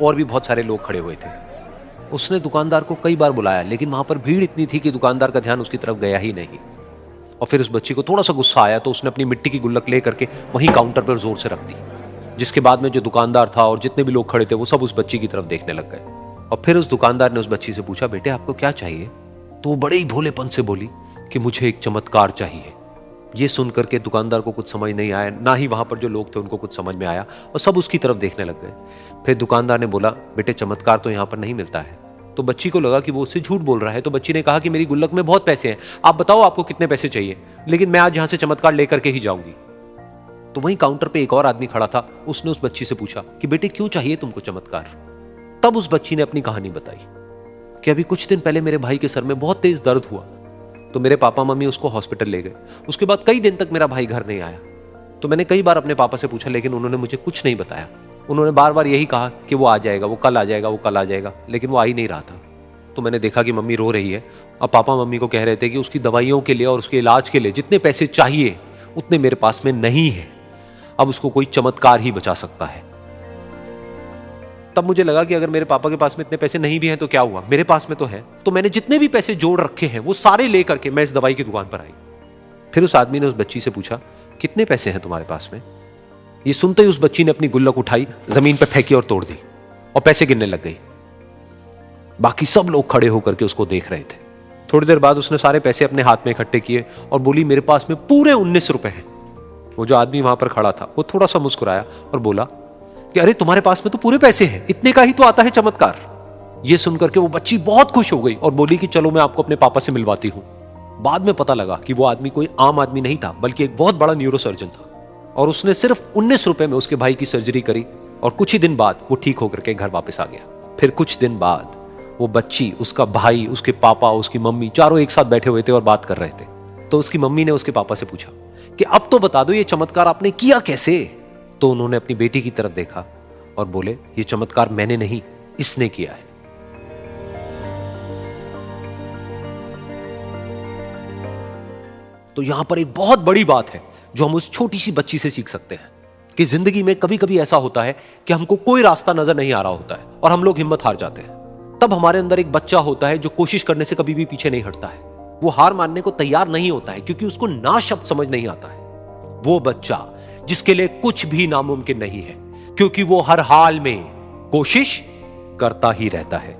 और भी बहुत सारे लोग खड़े हुए थे। उसने दुकानदार को कई बार बुलाया, लेकिन वहां पर भीड़ इतनी थी कि दुकानदार का ध्यान उसकी तरफ गया ही नहीं। और फिर उस बच्ची को थोड़ा सा गुस्सा आया तो उसने अपनी मिट्टी की गुल्लक ले करके वहीं काउंटर पर जोर से रख दी, जिसके बाद में जो दुकानदार था और जितने भी लोग खड़े थे वो सब उस बच्ची की तरफ देखने लग गए। और फिर उस दुकानदार ने उस बच्ची से पूछा, बेटे आपको क्या चाहिए? तो वो बड़े ही भोलेपन से बोली कि मुझे एक चमत्कार चाहिए। ये सुनकर के दुकानदार को कुछ समझ नहीं आया, ना ही वहां पर जो लोग थे उनको कुछ समझ में आया, और सब उसकी तरफ देखने लग गए। फिर दुकानदार ने बोला, बेटे चमत्कार तो यहां पर नहीं मिलता है। तो बच्ची को लगा कि वो उससे झूठ बोल रहा है, तो बच्ची ने कहा कि मेरी गुल्लक में बहुत पैसे हैं, आप बताओ आपको कितने पैसे चाहिए, लेकिन मैं आज यहां से चमत्कार लेकर के ही जाऊंगी। तो वहीं काउंटर पे एक और आदमी खड़ा था, उसने उस बच्ची से पूछा कि बेटे क्यों चाहिए तुमको चमत्कार? तब उस बच्ची ने अपनी कहानी बताई कि अभी कुछ दिन पहले मेरे भाई के सर में बहुत तेज दर्द हुआ, तो मेरे पापा मम्मी उसको हॉस्पिटल ले गए। उसके बाद कई दिन तक मेरा भाई घर नहीं आया। तो मैंने कई बार अपने पापा से पूछा, लेकिन उन्होंने मुझे कुछ नहीं बताया। उन्होंने बार बार यही कहा कि वो आ जाएगा, वो कल आ जाएगा, वो कल आ जाएगा, लेकिन वो आ ही नहीं रहा था। तो मैंने देखा कि मम्मी रो रही है, और पापा मम्मी को कह रहे थे कि उसकी दवाइयों के लिए और उसके इलाज के लिए जितने पैसे चाहिए उतने मेरे पास में नहीं है, अब उसको कोई चमत्कार ही बचा सकता है। तब मुझे लगा कि अगर मेरे पापा के पास में इतने पैसे नहीं भी हैं तो क्या हुआ, मेरे पास में तो है। तो मैंने जितने भी पैसे जोड़ रखे हैं वो सारे लेकर के मैं इस दवाई की दुकान पर आई। फिर उस आदमी ने उस बच्ची से पूछा, कितने पैसे हैं तुम्हारे पास में? ये सुनते ही उस बच्ची ने अपनी गुल्लक उठाई, जमीन पर फेंकी और तोड़ दी, और पैसे गिनने लग गई। बाकी सब लोग खड़े होकर के उसको देख रहे थे। थोड़ी देर बाद उसने सारे पैसे अपने हाथ में इकट्ठे किए और बोली, मेरे पास में पूरे 19 रुपए हैं। वो जो आदमी वहां पर खड़ा था वो थोड़ा सा मुस्कुराया और बोला कि अरे तुम्हारे पास में तो पूरे पैसे हैं, इतने का ही तो आता है चमत्कार। ये सुनकर के वो बच्ची बहुत खुश हो गई और बोली कि चलो मैं आपको अपने पापा से मिलवाती हूं। बाद में पता लगा कि वो आदमी कोई आम आदमी नहीं था, बल्कि एक बहुत बड़ा न्यूरोसर्जन था, और उसने सिर्फ 19 रुपए में उसके भाई की सर्जरी करी, और कुछ ही दिन बाद वो ठीक होकर के घर वापस आ गया। फिर कुछ दिन बाद वो बच्ची, उसका भाई, उसके पापा, उसकी मम्मी चारों एक साथ बैठे हुए थे और बात कर रहे थे। तो उसकी मम्मी ने उसके पापा से पूछा कि अब तो बता दो ये चमत्कार आपने किया कैसे? तो उन्होंने अपनी बेटी की तरफ देखा और बोले, ये चमत्कार मैंने नहीं, इसने किया है। तो यहां पर एक बहुत बड़ी बात है जो हम उस छोटी सी बच्ची से सीख सकते हैं कि जिंदगी में कभी कभी ऐसा होता है कि हमको कोई रास्ता नजर नहीं आ रहा होता है और हम लोग हिम्मत हार जाते हैं। तब हमारे अंदर एक बच्चा होता है जो कोशिश करने से कभी भी पीछे नहीं हटता है। वो हार मानने को तैयार नहीं होता है क्योंकि उसको ना शब्द समझ नहीं आता है। वो बच्चा जिसके लिए कुछ भी नामुमकिन नहीं है, क्योंकि वो हर हाल में कोशिश करता ही रहता है।